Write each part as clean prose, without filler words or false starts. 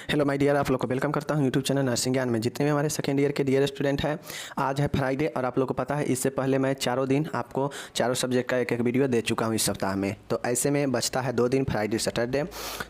Hello my dear, आप लोग को वेलकम करता हूं यूट्यूब चैनल नर्सिंग ज्ञान में। जितने भी हमारे सेकेंड ईयर के डियर स्टूडेंट हैं, आज है फ्राइडे और आप लोग को पता है इससे पहले मैं चारों दिन आपको चारों सब्जेक्ट का एक एक वीडियो दे चुका हूं इस सप्ताह में। तो ऐसे में बचता है 2 दिन, फ्राइडे सैटरडे।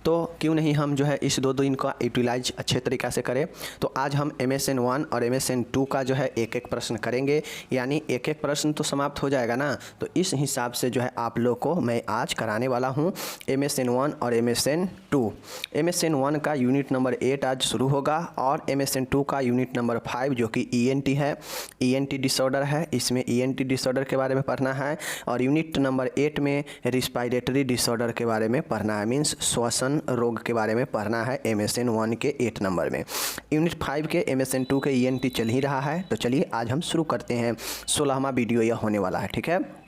तो क्यों नहीं हम जो है इस 2 दिन का यूटिलाइज अच्छे तरीक़ा से करें। तो आज हम MSN 1 और MSN 2 का जो है एक एक प्रश्न करेंगे, यानी एक एक प्रश्न तो समाप्त हो जाएगा ना। तो इस हिसाब से जो है आप लोग को मैं आज कराने वाला हूँ MSN 1 और MSN 2। MSN 1 का यूनिट नंबर 8 आज शुरू होगा और MSN 2 का यूनिट नंबर 5 जो कि ENT है, ENT डिसऑर्डर है। इसमें ENT डिसऑर्डर के बारे में पढ़ना है और यूनिट नंबर 8 में रिस्पायरेटरी डिसऑर्डर के बारे में पढ़ना है, मीन्स श्वसन रोग के बारे में पढ़ना है MSN 1 के 8 नंबर में। यूनिट 5 के MSN 2 के ENT चल ही रहा है। तो चलिए आज हम शुरू करते हैं। 16वां वीडियो यह होने वाला है, ठीक है।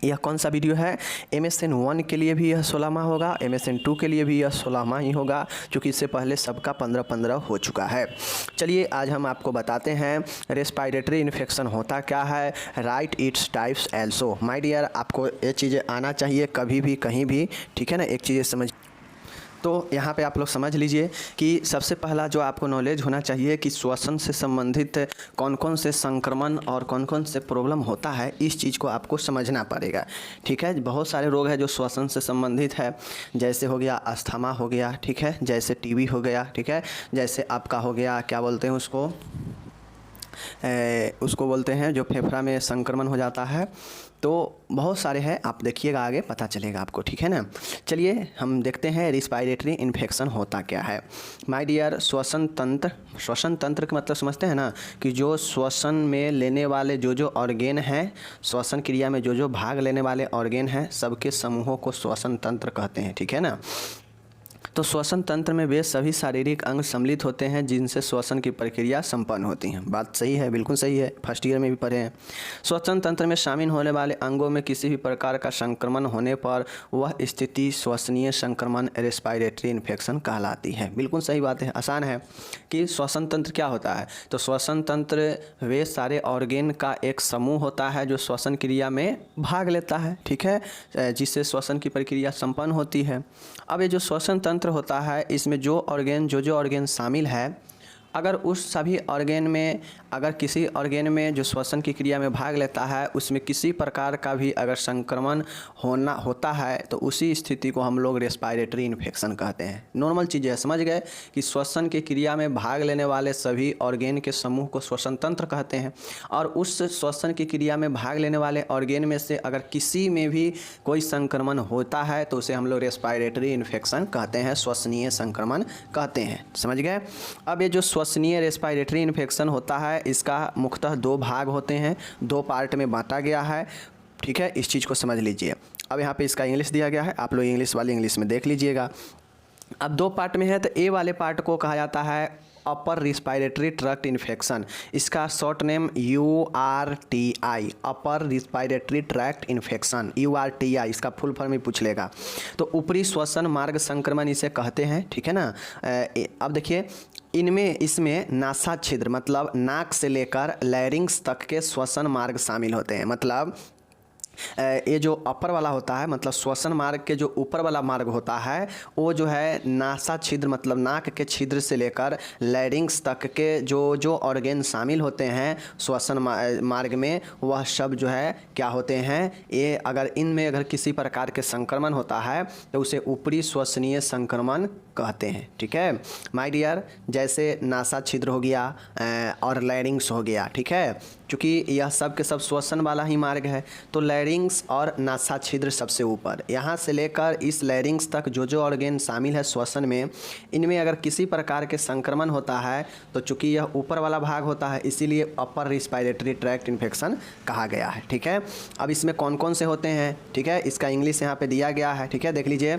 यह कौन सा वीडियो है? MSN 1 के लिए भी यह 16वां होगा, MSN 2 के लिए भी यह 16वां ही होगा, क्योंकि इससे पहले सबका 15-15 हो चुका है। चलिए आज हम आपको बताते हैं रेस्पायरेटरी इन्फेक्शन होता क्या है, right its types also. My dear, आपको ये चीज़ें आना चाहिए कभी भी कहीं भी, ठीक है ना। एक चीज़ें समझ, तो यहाँ पे आप लोग समझ लीजिए कि सबसे पहला जो आपको नॉलेज होना चाहिए कि श्वसन से संबंधित कौन कौन से संक्रमण और कौन कौन से प्रॉब्लम होता है, इस चीज़ को आपको समझना पड़ेगा, ठीक है। बहुत सारे रोग हैं जो श्वसन से संबंधित है, जैसे हो गया अस्थमा हो गया, ठीक है, जैसे TB हो गया, ठीक है, जैसे आपका हो गया क्या बोलते हैं उसको बोलते हैं जो फेफड़ा में संक्रमण हो जाता है। तो बहुत सारे हैं, आप देखिएगा आगे पता चलेगा आपको, ठीक है ना। चलिए हम देखते हैं रिस्पायरेटरी इन्फेक्शन होता क्या है। माय डियर, श्वसन तंत्र का मतलब समझते हैं ना, कि जो श्वसन में लेने वाले जो ऑर्गेन हैं, श्वसन क्रिया में जो भाग लेने वाले ऑर्गेन हैं, सबके समूहों को श्वसन तंत्र कहते हैं, ठीक है ना। तो श्वसन तंत्र में वे सभी शारीरिक अंग सम्मिलित होते हैं जिनसे श्वसन की प्रक्रिया संपन्न होती है। बात सही है, बिल्कुल सही है, फर्स्ट ईयर में भी पढ़े हैं। श्वसन तंत्र में शामिल होने वाले अंगों में किसी भी प्रकार का संक्रमण होने पर वह स्थिति श्वसनीय संक्रमण रेस्पायरेटरी इन्फेक्शन कहलाती है। बिल्कुल सही बात है, आसान है कि श्वसन तंत्र क्या होता है। तो श्वसन तंत्र वे सारे ऑर्गेन का एक समूह होता है जो श्वसन क्रिया में भाग लेता है, ठीक है, जिससे श्वसन की प्रक्रिया संपन्न होती है। अब ये जो श्वसन तंत्र होता है, इसमें जो ऑर्गेन शामिल है, अगर उस सभी ऑर्गेन में, अगर किसी ऑर्गेन में जो श्वसन की क्रिया में भाग लेता है उसमें किसी प्रकार का भी अगर संक्रमण होता है, तो उसी स्थिति को हम लोग रेस्पायरेटरी इन्फेक्शन कहते हैं। नॉर्मल चीज़ है, समझ गए कि श्वसन की क्रिया में भाग लेने वाले सभी ऑर्गेन के समूह को श्वसन तंत्र कहते हैं। और उस श्वसन की क्रिया में भाग लेने वाले ऑर्गेन में से अगर किसी में भी कोई संक्रमण होता है तो उसे हम लोग रेस्पायरेटरी इन्फेक्शन कहते हैं, श्वसनीय संक्रमण कहते हैं, समझ गए। अब ये जो श्वसनीय रेस्पायरेटरी इन्फेक्शन होता है, इसका मुख्यतः 2 भाग होते हैं, 2 पार्ट में बांटा गया है, ठीक है। इस चीज़ को समझ लीजिए। अब यहाँ पे इसका इंग्लिश दिया गया है, आप लोग इंग्लिश वाली इंग्लिश में देख लीजिएगा। अब 2 पार्ट में है, तो ए वाले पार्ट को कहा जाता है अपर रिस्पायरेटरी ट्रैक्ट इन्फेक्शन। इसका short name URTI, upper respiratory tract infection, URTI, इसका फुल फॉर्म ही पूछ लेगा। तो ऊपरी श्वसन मार्ग संक्रमण इसे कहते हैं, ठीक है ना। अब देखिए इसमें नासा छिद्र मतलब नाक से लेकर लैरिंग्स तक के श्वसन मार्ग शामिल होते हैं। मतलब ये जो अपर वाला होता है, मतलब श्वसन मार्ग के जो ऊपर वाला मार्ग होता है, वो जो है नासा छिद्र मतलब नाक के छिद्र से लेकर लैरिंग्स तक के जो ऑर्गेन शामिल होते हैं श्वसन मार्ग में, वह सब जो है क्या होते हैं, ये अगर इनमें अगर किसी प्रकार के संक्रमण होता है तो उसे ऊपरी श्वसनीय संक्रमण कहते हैं, ठीक है माय डियर। जैसे नासा छिद्र हो गया और लैरिंग्स हो गया, ठीक है, क्योंकि यह सब के सब श्वसन वाला ही मार्ग है। तो लैरिंग्स और नासा छिद्र सबसे ऊपर, यहाँ से लेकर इस लैरिंग्स तक जो ऑर्गेन शामिल है श्वसन में, इनमें अगर किसी प्रकार के संक्रमण होता है तो चूँकि यह ऊपर वाला भाग होता है, इसीलिए अपर रिस्पायरेटरी ट्रैक्ट इन्फेक्शन कहा गया है, ठीक है। अब इसमें कौन कौन से होते हैं, ठीक है, इसका इंग्लिश यहाँ पे दिया गया है, ठीक है, देख लीजिए।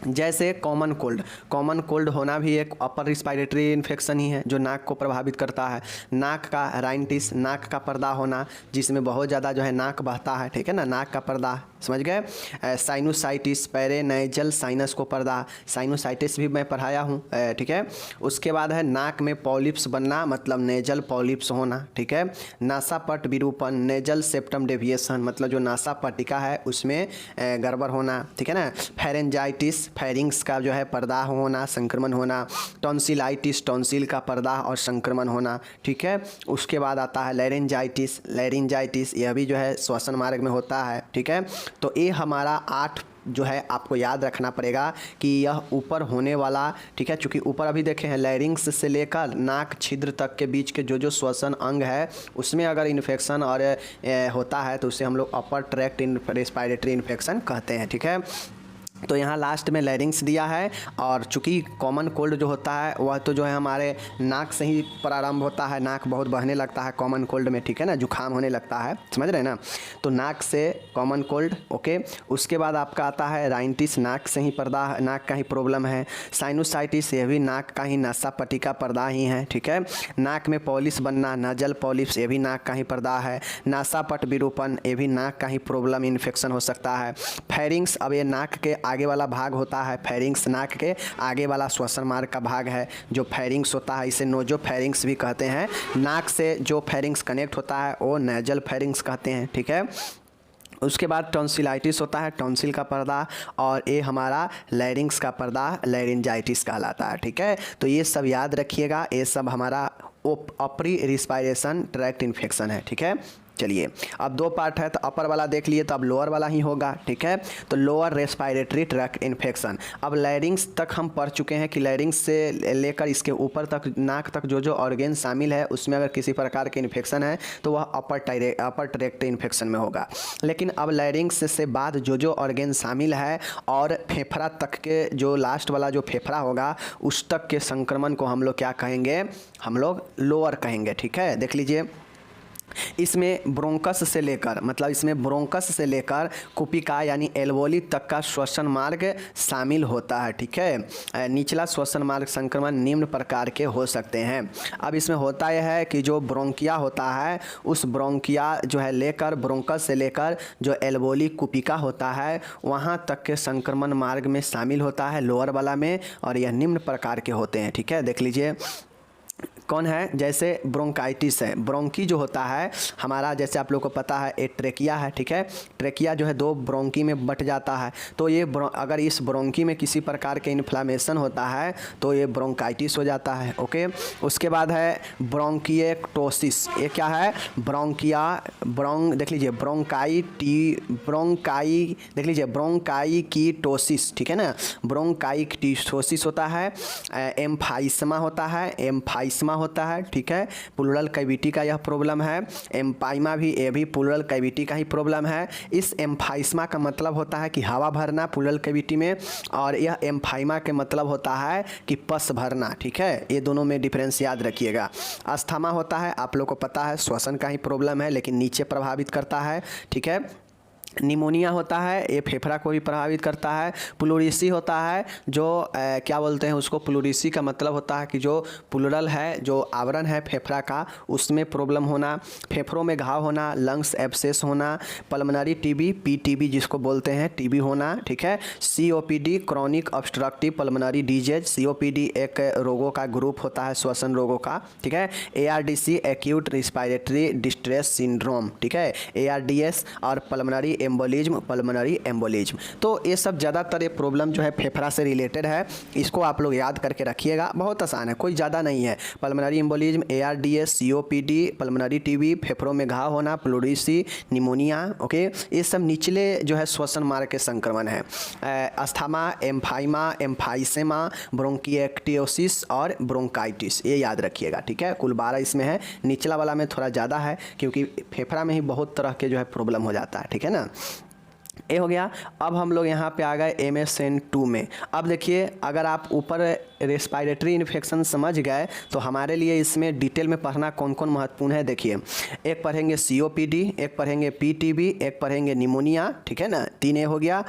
जैसे कॉमन कोल्ड होना भी एक अपर रिस्पायरेटरी इन्फेक्शन ही है जो नाक को प्रभावित करता है। नाक का राइनिटिस, नाक का पर्दा होना, जिसमें बहुत ज़्यादा जो है नाक बहता है, ठीक है ना, नाक का पर्दा समझ गए। साइनोसाइटिस, पेरिनेजल साइनस को पर्दा, साइनोसाइटिस भी मैं पढ़ाया हूँ, ठीक है। उसके बाद है नाक में पॉलिप्स बनना, मतलब नेजल पॉलिप्स होना, ठीक है। नासापट विरूपण, नेजल सेप्टम डेविएशन, मतलब जो नासा पट्टिका है उसमें गड़बड़ होना, ठीक है ना। फेरेंजाइटिस, फेरिंग्स का जो है पर्दा होना, संक्रमण होना। टॉन्सिलाइटिस, टॉन्सिल का पर्दा और संक्रमण होना, ठीक है। उसके बाद आता है लैरिंजाइटिस, लैरिंजाइटिस यह भी जो है श्वसन मार्ग में होता है, ठीक है। तो ये हमारा 8 जो है आपको याद रखना पड़ेगा कि यह ऊपर होने वाला, ठीक है। चूँकि ऊपर अभी देखे हैं लैरिंग्स से लेकर नाक छिद्र तक के बीच के जो श्वसन अंग है उसमें अगर इन्फेक्शन और होता है तो उसे हम लोग अपर ट्रैक्ट रेस्पिरेटरी इन्फेक्शन कहते हैं, ठीक है। तो यहाँ लास्ट में लैरिंग्स दिया है, और चूँकि कॉमन कोल्ड जो होता है वह तो जो है हमारे नाक से ही प्रारंभ होता है, नाक बहुत बहने लगता है कॉमन कोल्ड में, ठीक है ना, जुकाम होने लगता है, समझ रहे हैं ना। तो नाक से कॉमन कोल्ड, ओके। उसके बाद आपका आता है राइनिटिस, नाक से ही पर्दा, नाक का ही प्रॉब्लम है। साइनोसाइटिस, ये भी नाक का ही नासा पट्टिका पर्दा ही है, ठीक है। नाक में पॉलिप्स बनना, नाजल पॉलिप्स, ये भी नाक का ही पर्दा है। नासापट विरूपण, ये भी नाक का ही प्रॉब्लम इन्फेक्शन हो सकता है। फेरिंग्स, अब ये नाक के आगे वाला भाग होता है, फेरिंग्स नाक के आगे वाला श्वसन मार्ग का भाग है जो फेरिंग्स होता है, इसे नोजो फेरिंग्स भी कहते हैं। नाक से जो फेरिंग्स कनेक्ट होता है वो नेजल फेरिंग्स कहते हैं, ठीक है। उसके बाद टॉन्सिलाइटिस होता है, टॉन्सिल का पर्दा, और ये हमारा लैरिंग्स का पर्दा लैरिंजाइटिस कहलाता है, ठीक है। तो ये सब याद रखिएगा, ये सब हमारा अपरी रिस्पायरेशन ट्रैक्ट इन्फेक्शन है, ठीक है। चलिए अब 2 पार्ट है, तो अपर वाला देख लिए तो अब लोअर वाला ही होगा, ठीक है। तो लोअर रेस्पिरेटरी ट्रैक्ट इन्फेक्शन, अब लैरिंग्स तक हम पढ़ चुके हैं कि लैरिंग्स से लेकर इसके ऊपर तक नाक तक जो ऑर्गेन शामिल है उसमें अगर किसी प्रकार के इन्फेक्शन है तो वह अपर ट्रैक्ट इन्फेक्शन में होगा। लेकिन अब लैरिंग्स से बाद जो ऑर्गेन शामिल है और फेफड़ा तक के जो लास्ट वाला जो फेफड़ा होगा उस तक के संक्रमण को हम लोग क्या कहेंगे, हम लोग लोअर कहेंगे, ठीक है। देख लीजिए इसमें ब्रोंकस से लेकर, मतलब इसमें ब्रोंकस से लेकर कुपिका यानी एल्वोली तक का श्वसन मार्ग शामिल होता है, ठीक है। निचला श्वसन मार्ग संक्रमण निम्न प्रकार के हो सकते हैं। अब इसमें होता यह है कि जो ब्रोंकिया होता है उस ब्रोंकिया जो है लेकर ब्रोंकस से लेकर जो एल्वोली कुपिका होता है वहाँ तक के संक्रमण मार्ग में शामिल होता है लोअर वाला में, और यह निम्न प्रकार के होते हैं, ठीक है। देख लीजिए कौन है, जैसे ब्रोंकाइटिस है, ब्रोंकी जो होता है हमारा, जैसे आप लोग को पता है एक ट्रेकिया है, ठीक है। ट्रेकिया जो है 2 ब्रोंकी में बट जाता है, तो ये अगर इस ब्रोंकी में किसी प्रकार के इन्फ्लामेशन होता है तो ये ब्रोंकाइटिस हो जाता है, ओके। उसके बाद है ब्रोंकिएक्टोसिस, ये क्या है, देख लीजिए देख लीजिए ब्रोंकाइकिटोसिस, ठीक है ना। ब्रोंकाइकिटोसिस होता है। एम्फाइसमा होता है, एम्फाइसमा होता है, ठीक है। प्लूरल कैविटी का यह प्रॉब्लम है। एम्पाइमा भी, ये भी प्लूरल कैविटी का ही प्रॉब्लम है। इस एम्फाइसमा का मतलब होता है कि हवा भरना प्लूरल कैविटी में, और यह एम्फाइमा के मतलब होता है कि पस भरना, ठीक है। ये दोनों में डिफरेंस याद रखिएगा। अस्थमा होता है, आप लोग को पता है श्वसन का ही प्रॉब्लम है लेकिन नीचे प्रभावित करता है, ठीक है। निमोनिया होता है, ये फेफड़ा को भी प्रभावित करता है। प्लूरिसी होता है, जो क्या बोलते हैं उसको, प्लूरिसी का मतलब होता है कि जो प्लूरल है, जो आवरण है फेफड़ा का, उसमें प्रॉब्लम होना, फेफड़ों में घाव होना, लंग्स एब्सेस होना, पल्मोनरी टीबी, पीटीबी जिसको बोलते हैं, टीबी होना, ठीक है। COPD, chronic obstructive pulmonary disease, COPD एक रोगों का ग्रुप होता है, श्वसन रोगों का, ठीक है। एआरडीसी, एक्यूट रिस्पिरेटरी डिस्ट्रेस सिंड्रोम, ठीक है। एआरडीएस और पल्मोनरी एम्बोलिज्म, पल्मोनरी एम्बोलिज्म। तो ये सब ज़्यादातर ये प्रॉब्लम जो है फेफड़ा से रिलेटेड है, इसको आप लोग याद करके रखिएगा, बहुत आसान है, कोई ज़्यादा नहीं है। Pulmonary embolism, ARDS, COPD, pulmonary TB, फेफड़ों में घाव होना, प्लूरिसी, निमोनिया, ओके, ये सब निचले जो है श्वसन मार्ग के संक्रमण है। अस्थमा, एम्फाइमा, एम्फाइसेमा, ब्रोंकिएक्टियोसिस और ब्रोंकाइटिस, ये याद रखिएगा, ठीक है। कुल 12 इसमें है, निचला वाला में थोड़ा ज़्यादा है क्योंकि फेफड़ा में ही बहुत तरह के जो है प्रॉब्लम हो जाता है, ठीक है ना। ये हो गया। अब हम लोग यहाँ पे आ गए MSN 2 में। अब देखिए अगर आप ऊपर रेस्पिरेटरी इन्फेक्शन समझ गए तो हमारे लिए इसमें डिटेल में पढ़ना कौन कौन महत्वपूर्ण है। देखिए एक पढ़ेंगे COPD, एक पढ़ेंगे PTB, एक पढ़ेंगे निमोनिया, ठीक है ना। 3 हो गया,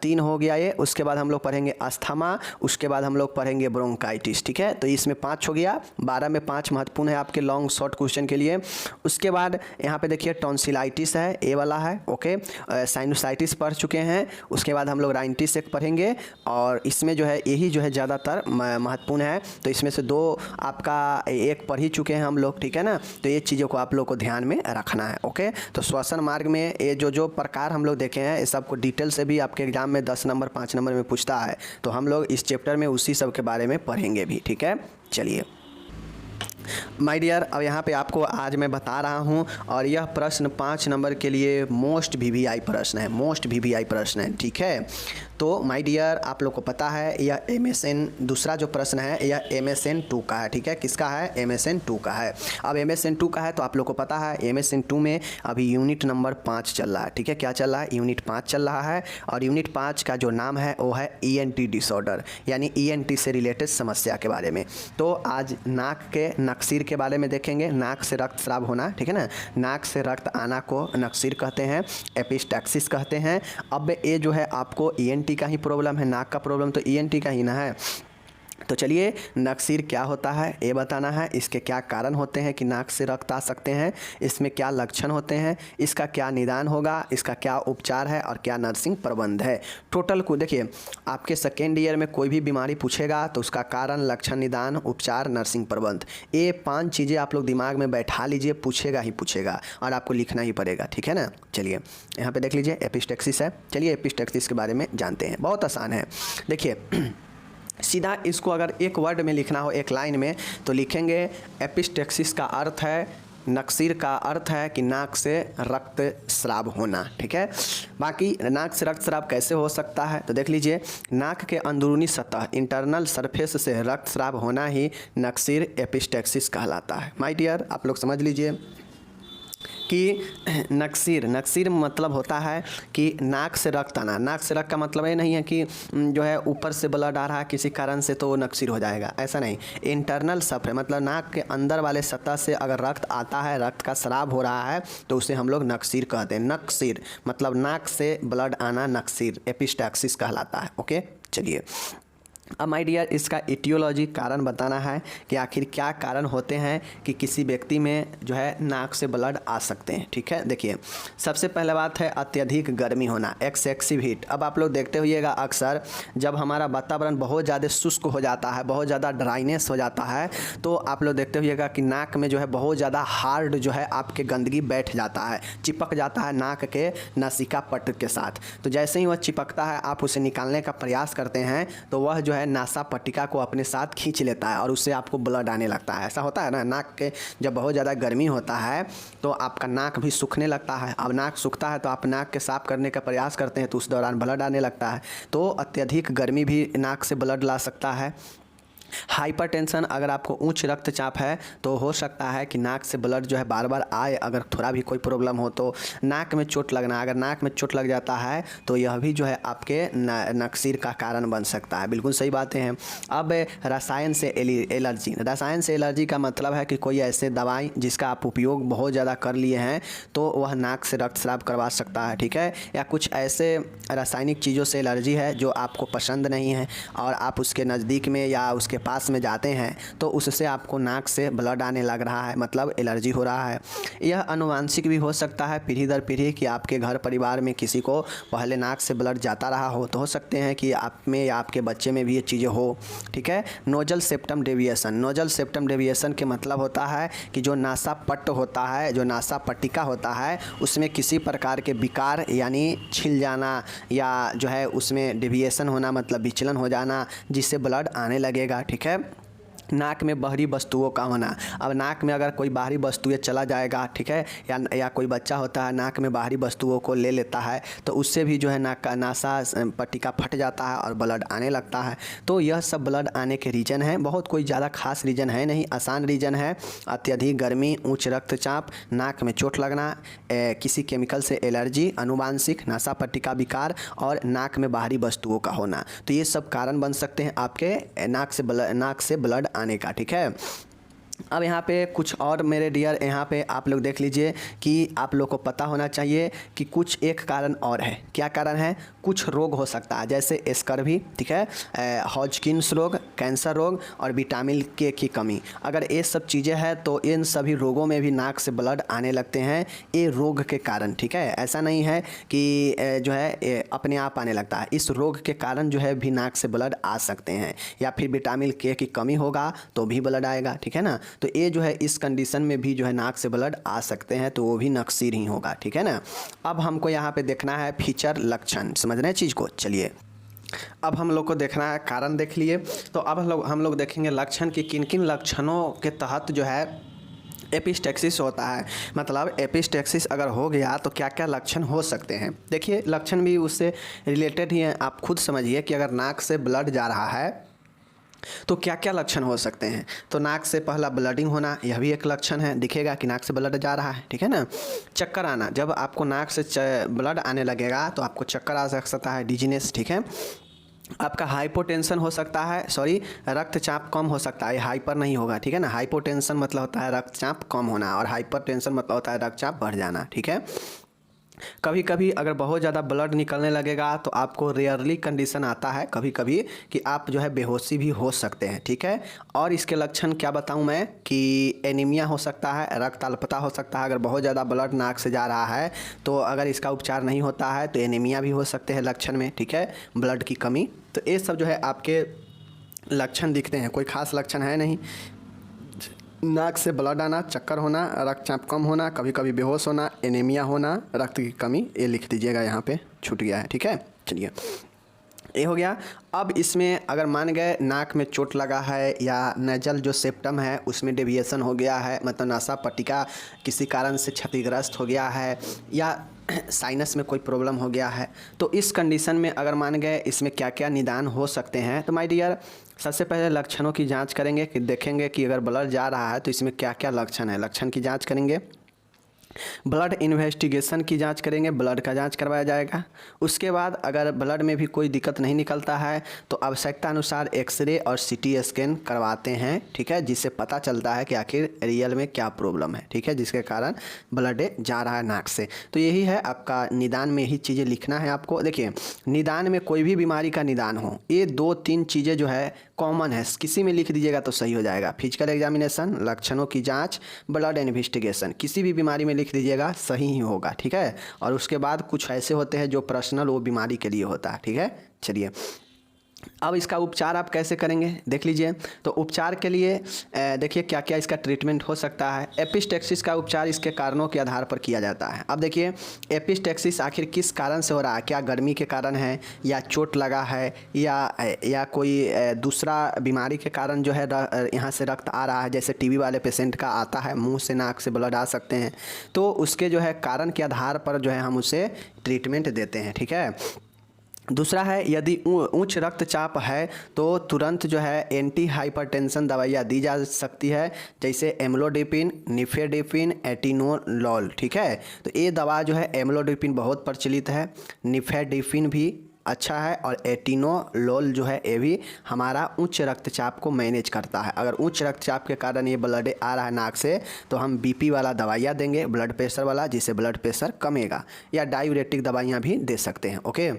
3 हो गया ये। उसके बाद हम लोग पढ़ेंगे अस्थमा, उसके बाद हम लोग पढ़ेंगे ब्रोंकाइटिस, ठीक है। तो इसमें 5 हो गया, 12 में 5 महत्वपूर्ण है आपके लॉन्ग शॉर्ट क्वेश्चन के लिए। उसके बाद यहाँ पे देखिए टॉन्सिलाइटिस है, ए वाला है, ओके। साइनस एसाइटिस पढ़ चुके हैं, उसके बाद हम लोग राइनिटिस एक पढ़ेंगे और इसमें जो है यही जो है ज़्यादातर महत्वपूर्ण है। तो इसमें से 2 आपका एक पढ़ ही चुके हैं हम लोग, ठीक है ना। तो ये चीज़ों को आप लोग को ध्यान में रखना है। ओके, तो श्वसन मार्ग में ये जो प्रकार हम लोग देखे हैं, ये सबको डिटेल से भी आपके एग्जाम में 10 नंबर 5 नंबर में पूछता है। तो हम लोग इस चैप्टर में उसी सब के बारे में पढ़ेंगे भी, ठीक है। चलिए माय डियर, अब यहाँ पे आपको आज मैं बता रहा हूँ और यह प्रश्न 5 नंबर के लिए मोस्ट वीवीआई प्रश्न है, मोस्ट वीवीआई प्रश्न है, ठीक है। तो माय डियर, आप लोग को पता है यह MSN दूसरा जो प्रश्न है यह MSN 2 का है, ठीक है। किसका है? MSN 2 का है। अब MSN 2 का है तो आप लोग को पता है MSN 2 में अभी यूनिट नंबर 5 चल रहा है, ठीक है। क्या चल रहा है? यूनिट 5 चल रहा है और यूनिट 5 का जो नाम है वो है ENT डिसऑर्डर, यानी ENT से रिलेटेड समस्या के बारे में। तो आज नाक के नक्सीर के बारे में देखेंगे, नाक से रक्त स्राव होना, ठीक है ना। नाक से रक्त आना को नक्सीर कहते हैं, एपिस्टैक्सिस कहते हैं। अब ये जो है आपको ENT का ही प्रॉब्लम है, नाक का प्रॉब्लम तो ENT का ही ना है। तो चलिए नक्सीर क्या होता है ये बताना है, इसके क्या कारण होते हैं कि नाक से रक्त आ सकते हैं, इसमें क्या लक्षण होते हैं, इसका क्या निदान होगा, इसका क्या उपचार है और क्या नर्सिंग प्रबंध है। टोटल को देखिए, आपके सेकेंड ईयर में कोई भी बीमारी पूछेगा तो उसका कारण, लक्षण, निदान, उपचार, नर्सिंग प्रबंध, ये 5 चीज़ें आप लोग दिमाग में बैठा लीजिए, पूछेगा ही पूछेगा और आपको लिखना ही पड़ेगा, ठीक है ना। चलिए यहाँ पे देख लीजिए एपिस्टैक्सिस है। चलिए एपिस्टैक्सिस के बारे में जानते हैं, बहुत आसान है। देखिए सीधा इसको अगर एक वर्ड में लिखना हो, एक लाइन में, तो लिखेंगे एपिस्टैक्सिस का अर्थ है, नक्सीर का अर्थ है कि नाक से रक्त स्राव होना, ठीक है। बाकी नाक से रक्त स्राव कैसे हो सकता है तो देख लीजिए, नाक के अंदरूनी सतह, इंटरनल सरफेस से रक्त स्राव होना ही नक्सीर एपिस्टैक्सिस कहलाता है। माय डियर, आप लोग समझ लीजिए कि नक्सीर मतलब होता है कि नाक से रक्त आना। नाक से रक्त का मतलब ये नहीं है कि जो है ऊपर से ब्लड आ रहा है किसी कारण से तो नक्सीर हो जाएगा, ऐसा नहीं। इंटरनल सफर मतलब नाक के अंदर वाले सतह से अगर रक्त आता है, रक्त का स्राव हो रहा है तो उसे हम लोग नक्सीर कहते हैं। नक्सीर मतलब नाक से ब्लड आना, नक्सीर एपिस्टैक्सिस कहलाता है। ओके, चलिए अब माय डियर, इसका इटियोलॉजी कारण बताना है कि आखिर क्या कारण होते हैं कि किसी व्यक्ति में जो है नाक से ब्लड आ सकते हैं, ठीक है। देखिए सबसे पहले बात है अत्यधिक गर्मी होना, एक्सेसिव हीट। अब आप लोग देखते होइएगा अक्सर जब हमारा वातावरण बहुत ज़्यादा शुष्क हो जाता है, बहुत ज़्यादा ड्राइनेस हो जाता है, तो आप लोग देखते होइएगा कि नाक में जो है बहुत ज़्यादा हार्ड जो है आपके गंदगी बैठ जाता है, चिपक जाता है नाक के नासिका पट्ट के साथ। तो जैसे ही वह चिपकता है, आप उसे निकालने का प्रयास करते हैं तो वह जो है नासा पट्टिका को अपने साथ खींच लेता है और उससे आपको ब्लड आने लगता है। ऐसा होता है ना, नाक के जब बहुत ज़्यादा गर्मी होता है तो आपका नाक भी सूखने लगता है। अब नाक सूखता है तो आप नाक के साफ करने का प्रयास करते हैं तो उस दौरान ब्लड आने लगता है। तो अत्यधिक गर्मी भी नाक से ब्लड ला सकता है। हाइपरटेंशन, अगर आपको उच्च रक्तचाप है तो हो सकता है कि नाक से ब्लड जो है बार बार आए। अगर थोड़ा भी कोई प्रॉब्लम हो तो नाक में चोट लगना, अगर नाक में चोट लग जाता है तो यह भी जो है आपके नक्सीर का कारण बन सकता है। बिल्कुल सही बातें हैं। अब रसायन से एलर्जी, रसायन से एलर्जी का मतलब है कि कोई ऐसे दवाई जिसका आप उपयोग बहुत ज़्यादा कर लिए हैं तो वह नाक से रक्तस्राव करवा सकता है, ठीक है। या कुछ ऐसे रासायनिक चीज़ों से एलर्जी है जो आपको पसंद नहीं है और आप उसके नज़दीक में या उसके पास में जाते हैं तो उससे आपको नाक से ब्लड आने लग रहा है, मतलब एलर्जी हो रहा है। यह अनुवांशिक भी हो सकता है, पीढ़ी दर पीढ़ी, कि आपके घर परिवार में किसी को पहले नाक से ब्लड जाता रहा हो तो हो सकते हैं कि आप में या आपके बच्चे में भी ये चीज़ें हो, ठीक है। Nozzle septum deviation, nozzle septum deviation के मतलब होता है कि जो नासा पट्ट होता है, जो नासा पट्टिका होता है, उसमें किसी प्रकार के विकार यानी छिल जाना या जो है उसमें डेविएशन होना, मतलब विचलन हो जाना, जिससे ब्लड आने लगेगा, ठीक है। नाक में बाहरी वस्तुओं का होना, अब नाक में अगर कोई बाहरी वस्तुएं चला जाएगा, ठीक है, या कोई बच्चा होता है नाक में बाहरी वस्तुओं को ले लेता है तो उससे भी जो है नाक का नासा पट्टिका फट जाता है और ब्लड आने लगता है। तो यह सब ब्लड आने के रीज़न है, बहुत कोई ज़्यादा खास रीज़न है नहीं, आसान रीज़न है। अत्यधिक गर्मी, उच्च रक्तचाप, नाक में चोट लगना, किसी केमिकल से एलर्जी, अनुवांशिक, नासा पट्टिका विकार और नाक में बाहरी वस्तुओं का होना। तो ये सब कारण बन सकते हैं आपके नाक से ब्लड आने का, ठीक है। अब यहाँ पे कुछ और मेरे डियर यहाँ पे आप लोग देख लीजिए कि आप लोग को पता होना चाहिए कि कुछ एक कारण और है। क्या कारण है? कुछ रोग हो सकता है जैसे स्कर्वी, ठीक है, हॉजकिंस रोग, कैंसर रोग और विटामिन के की कमी। अगर ये सब चीज़ें हैं तो इन सभी रोगों में भी नाक से ब्लड आने लगते हैं, ये रोग के कारण, ठीक है। ऐसा नहीं है कि जो है अपने आप आने लगता है, इस रोग के कारण जो है भी नाक से ब्लड आ सकते हैं, या फिर विटामिन के की कमी होगा तो भी ब्लड आएगा, ठीक है ना। तो ये जो है इस कंडीशन में भी जो है नाक से ब्लड आ सकते हैं, तो वो भी नक्सीर ही होगा, ठीक है ना। अब हमको यहाँ पे देखना है फीचर, लक्षण, समझ रहे हैं चीज़ को। चलिए अब हम लोग को देखना है कारण, देख लिए। तो अब हम लोग देखेंगे लक्षण कि किन किन लक्षणों के तहत जो है एपिस्टेक्सिस होता है। मतलब एपिस्टेक्सिस अगर हो गया तो क्या क्या लक्षण हो सकते हैं। देखिए लक्षण भी उससे रिलेटेड ही हैं, आप खुद समझिए कि अगर नाक से ब्लड जा रहा है तो क्या क्या लक्षण हो सकते हैं। तो नाक से पहला ब्लडिंग होना, यह भी एक लक्षण है, दिखेगा कि नाक से ब्लड जा रहा है, ठीक है ना। चक्कर आना, जब आपको नाक से ब्लड आने लगेगा तो आपको चक्कर आ सकता है, डिजीनेस, ठीक है। आपका हाइपोटेंशन हो सकता है, सॉरी रक्तचाप कम हो सकता है, हाइपर नहीं होगा, ठीक है ना। हाइपोटेंशन मतलब होता है रक्तचाप कम होना और हाइपरटेंशन मतलब होता है रक्तचाप बढ़ जाना, ठीक है। कभी कभी अगर बहुत ज़्यादा ब्लड निकलने लगेगा तो आपको रेयरली कंडीशन आता है कभी कभी कि आप जो है बेहोशी भी हो सकते हैं, ठीक है। और इसके लक्षण क्या बताऊं मैं कि एनीमिया हो सकता है, रक्त अल्पता हो सकता है। अगर बहुत ज़्यादा ब्लड नाक से जा रहा है तो अगर इसका उपचार नहीं होता है तो एनीमिया भी हो सकते हैं लक्षण में, ठीक है, ब्लड की कमी। तो ये सब जो है आपके लक्षण दिखते हैं, कोई खास लक्षण है नहीं। नाक से ब्लड आना, चक्कर होना, रक्तचाप कम होना, कभी कभी बेहोश होना, एनीमिया होना, रक्त की कमी, ये लिख दीजिएगा, यहाँ पे छूट गया है, ठीक है। चलिए ये हो गया। अब इसमें अगर मान गए नाक में चोट लगा है या नेजल जो सेप्टम है उसमें डेविएशन हो गया है, मतलब नासा पट्टिका किसी कारण से क्षतिग्रस्त हो गया है या साइनस में कोई प्रॉब्लम हो गया है, तो इस कंडीशन में अगर मान गए इसमें क्या क्या निदान हो सकते हैं। तो माय डियर सबसे पहले लक्षणों की जांच करेंगे कि देखेंगे कि अगर ब्लड जा रहा है तो इसमें क्या क्या लक्षण है, लक्षण की जांच करेंगे। ब्लड इन्वेस्टिगेशन की जांच करेंगे, ब्लड का जांच करवाया जाएगा। उसके बाद अगर ब्लड में भी कोई दिक्कत नहीं निकलता है तो आवश्यकता अनुसार एक्सरे और सीटी स्कैन करवाते हैं, ठीक है, जिससे पता चलता है कि आखिर रियल में क्या प्रॉब्लम है, ठीक है, जिसके कारण ब्लड जा रहा है नाक से। तो यही है आपका निदान में ही चीज़ें लिखना है आपको। देखिए निदान में कोई भी बीमारी का निदान हो, ये 2-3 चीज़ें जो है कॉमन है, किसी में लिख दीजिएगा तो सही हो जाएगा। फिजिकल एग्जामिनेशन, लक्षणों की जांच, ब्लड इन्वेस्टिगेशन, किसी भी बीमारी में लिख दीजिएगा सही ही होगा, ठीक है। और उसके बाद कुछ ऐसे होते हैं जो पर्सनल वो बीमारी के लिए होता है, ठीक है। चलिए अब इसका उपचार आप कैसे करेंगे देख लीजिए। तो उपचार के लिए देखिए क्या क्या इसका ट्रीटमेंट हो सकता है। एपिस्टेक्सिस का उपचार इसके कारणों के आधार पर किया जाता है। अब देखिए एपिस्टेक्सिस आखिर किस कारण से हो रहा है, क्या गर्मी के कारण है या चोट लगा है या कोई दूसरा बीमारी के कारण जो है यहाँ से रक्त आ रहा है, जैसे टीबी वाले पेशेंट का आता है, मुंह से नाक से ब्लड आ सकते हैं। तो उसके जो है कारण के आधार पर जो है हम उसे ट्रीटमेंट देते हैं, ठीक है। दूसरा है यदि उच्च रक्तचाप है तो तुरंत जो है एंटी हाइपरटेंशन दवाइयाँ दी जा सकती है, जैसे एम्लोडिपिन, निफेडिपिन, एटिनोलॉल, ठीक है। तो ये दवा जो है एम्लोडिपिन बहुत प्रचलित है, निफेडिपिन भी अच्छा है और एटिनोलॉल जो है ये भी हमारा उच्च रक्तचाप को मैनेज करता है। अगर उच्च रक्तचाप के कारण ये ब्लड आ रहा है नाक से तो हम बीपी वाला दवाइयाँ देंगे, ब्लड प्रेशर वाला, जिससे ब्लड प्रेशर कमेगा, या डायूरेटिक दवाइयाँ भी दे सकते हैं, ओके।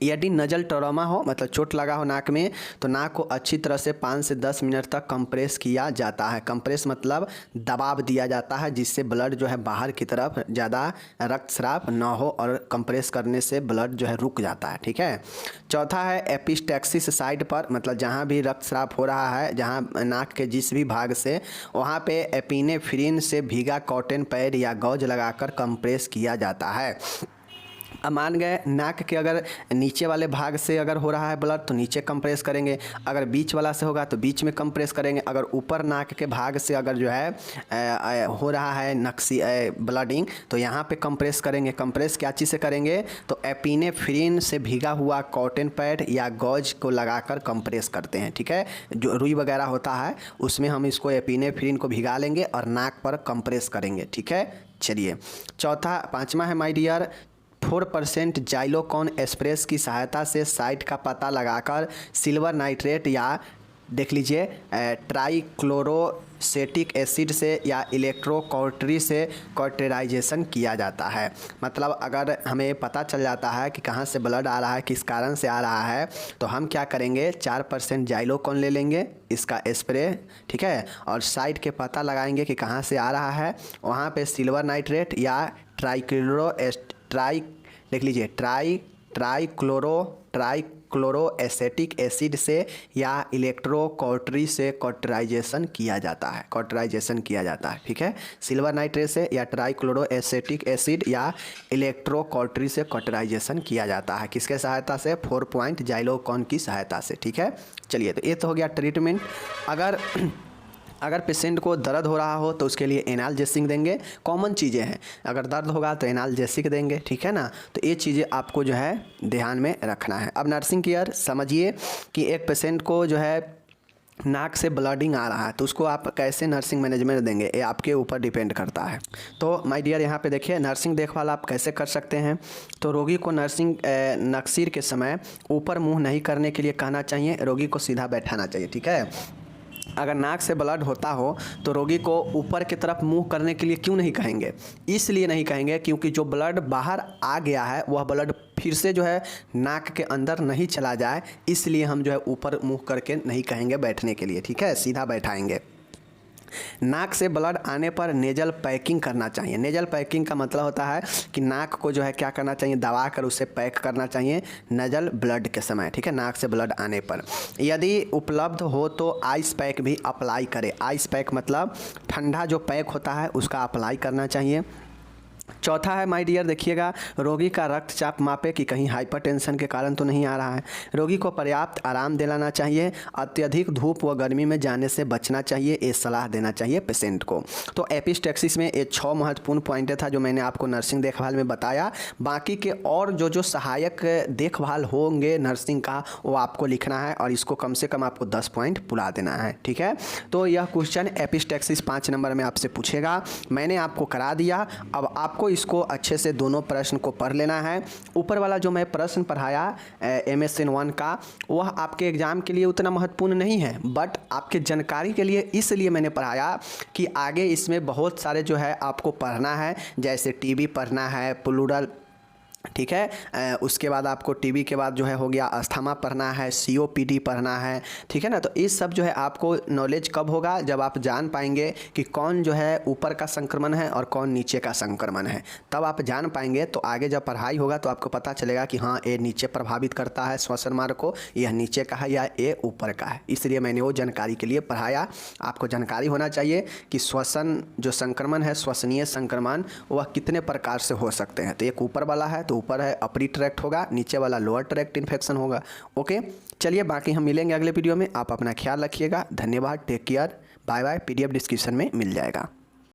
यदि नजल ट्रॉमा हो, मतलब चोट लगा हो नाक में, तो नाक को अच्छी तरह से 5 से 10 मिनट तक कंप्रेस किया जाता है। कंप्रेस मतलब दबाव दिया जाता है जिससे ब्लड जो है बाहर की तरफ ज़्यादा रक्तस्राव ना हो, और कंप्रेस करने से ब्लड जो है रुक जाता है, ठीक है। चौथा है एपिस्टेक्सिस साइड पर, मतलब जहाँ भी रक्तस्राव हो रहा है, जहाँ नाक के जिस भी भाग से, वहाँ पे एपिनेफ्रिन से भीगा कॉटन पैड या गौज लगाकर कंप्रेस किया जाता है। अब मान गए नाक के अगर नीचे वाले भाग से अगर हो रहा है ब्लड तो नीचे कंप्रेस करेंगे, अगर बीच वाला से होगा तो बीच में कंप्रेस करेंगे, अगर ऊपर नाक के भाग से अगर जो है हो रहा है नक्सी ब्लडिंग तो यहाँ पे कंप्रेस करेंगे। कंप्रेस क्या चीज़ से करेंगे, तो एपिनेफ्रिन से भीगा हुआ कॉटन पैड या गॉज को लगाकर कंप्रेस करते हैं, ठीक है। जो रुई वगैरह होता है उसमें हम इसको एपिनेफ्रिन को भिगा लेंगे और नाक पर कंप्रेस करेंगे, ठीक है। चलिए पाँचवा है माय डियर 4% जाइलोकॉन एक्सप्रेस की सहायता से साइट का पता लगाकर सिल्वर नाइट्रेट या देख लीजिए ट्राइक्लोरोसेटिक एसिड से या इलेक्ट्रोकॉर्टरी से कॉर्टेराइजेशन किया जाता है। मतलब अगर हमें पता चल जाता है कि कहाँ से ब्लड आ रहा है, किस कारण से आ रहा है, तो हम क्या करेंगे 4% जाइलोकॉन ले लेंगे इसका स्प्रे, ठीक है, और साइड के पता लगाएंगे कि कहाँ से आ रहा है, वहाँ पे सिल्वर नाइट्रेट या देख लीजिए ट्राइक्लोरोएसेटिक एसिड से या इलेक्ट्रोकॉर्टरी से कॉर्टेराइजेशन किया जाता है, ठीक है। सिल्वर नाइट्रेट से या ट्राइक्लोरोएसेटिक एसिड या इलेक्ट्रोकॉर्टरी से कॉर्टेराइजेशन किया जाता है, किसके सहायता से 4 पॉइंट जाइलोकॉन की सहायता से, ठीक है। चलिए, तो ये तो हो गया ट्रीटमेंट। अगर पेशेंट को दर्द हो रहा हो तो उसके लिए एनाल्जेसिक देंगे, कॉमन चीज़ें हैं। अगर दर्द होगा तो एनाल्जेसिक देंगे, ठीक है ना। तो ये चीज़ें आपको जो है ध्यान में रखना है। अब नर्सिंग केयर समझिए कि एक पेशेंट को जो है नाक से ब्लडिंग आ रहा है, तो उसको आप कैसे नर्सिंग मैनेजमेंट देंगे, ये आपके ऊपर डिपेंड करता है। तो माय डियर यहाँ पे देखिए नर्सिंग देखभाल आप कैसे कर सकते हैं। तो रोगी को नक्सीर के समय ऊपर मुंह नहीं करने के लिए कहना चाहिए, रोगी को सीधा बैठाना चाहिए, ठीक है। अगर नाक से ब्लड होता हो तो रोगी को ऊपर की तरफ मुंह करने के लिए क्यों नहीं कहेंगे, इसलिए नहीं कहेंगे क्योंकि जो ब्लड बाहर आ गया है वह ब्लड फिर से जो है नाक के अंदर नहीं चला जाए, इसलिए हम जो है ऊपर मुंह करके नहीं कहेंगे बैठने के लिए, ठीक है, सीधा बैठाएंगे। नाक से ब्लड आने पर नेजल पैकिंग करना चाहिए। नेजल पैकिंग का मतलब होता है कि नाक को जो है क्या करना चाहिए, दबा कर उसे पैक करना चाहिए नजल ब्लड के समय, ठीक है, नाक से ब्लड आने पर। यदि उपलब्ध हो तो आइस पैक भी अप्लाई करें। आइस पैक मतलब ठंडा जो पैक होता है उसका अप्लाई करना चाहिए। चौथा है माय डियर, देखिएगा रोगी का रक्तचाप मापे कि कहीं हाइपरटेंशन के कारण तो नहीं आ रहा है। रोगी को पर्याप्त आराम दिलाना चाहिए, अत्यधिक धूप व गर्मी में जाने से बचना चाहिए, ये सलाह देना चाहिए पेशेंट को। तो एपिस्टैक्सिस में ये 6 महत्वपूर्ण पॉइंट था जो मैंने आपको नर्सिंग देखभाल में बताया। बाकी के और जो सहायक देखभाल होंगे नर्सिंग का वो आपको लिखना है और इसको कम से कम आपको 10 पॉइंट पुरा देना है, ठीक है। तो यह क्वेश्चन एपिस्टैक्सिस 5 नंबर में आपसे पूछेगा, मैंने आपको करा दिया। अब आपको इसको अच्छे से दोनों प्रश्न को पढ़ लेना है। ऊपर वाला जो मैं प्रश्न पढ़ाया MSN 1 का, वह आपके एग्जाम के लिए उतना महत्वपूर्ण नहीं है, बट आपके जानकारी के लिए इसलिए मैंने पढ़ाया कि आगे इसमें बहुत सारे जो है आपको पढ़ना है, जैसे TB पढ़ना है, प्लूरल, ठीक है। उसके बाद आपको टीबी के बाद जो है हो गया अस्थमा पढ़ना है, COPD पढ़ना है, ठीक है ना। तो इस सब जो है आपको नॉलेज कब होगा, जब आप जान पाएंगे कि कौन जो है ऊपर का संक्रमण है और कौन नीचे का संक्रमण है, तब आप जान पाएंगे। तो आगे जब पढ़ाई होगा तो आपको पता चलेगा कि हाँ ये नीचे प्रभावित करता है श्वसन मार्ग को, यह नीचे का है या ये ऊपर का है। इसलिए मैंने वो जानकारी के लिए पढ़ाया। आपको जानकारी होना चाहिए कि श्वसन जो संक्रमण है, श्वसनीय संक्रमण, वह कितने प्रकार से हो सकते हैं। तो एक ऊपर वाला है तो ऊपर है अपरी ट्रैक्ट होगा, नीचे वाला लोअर ट्रैक्ट इन्फेक्शन होगा। ओके, चलिए बाकी हम मिलेंगे अगले वीडियो में। आप अपना ख्याल रखिएगा। धन्यवाद, take care, bye bye. PDF description में मिल जाएगा।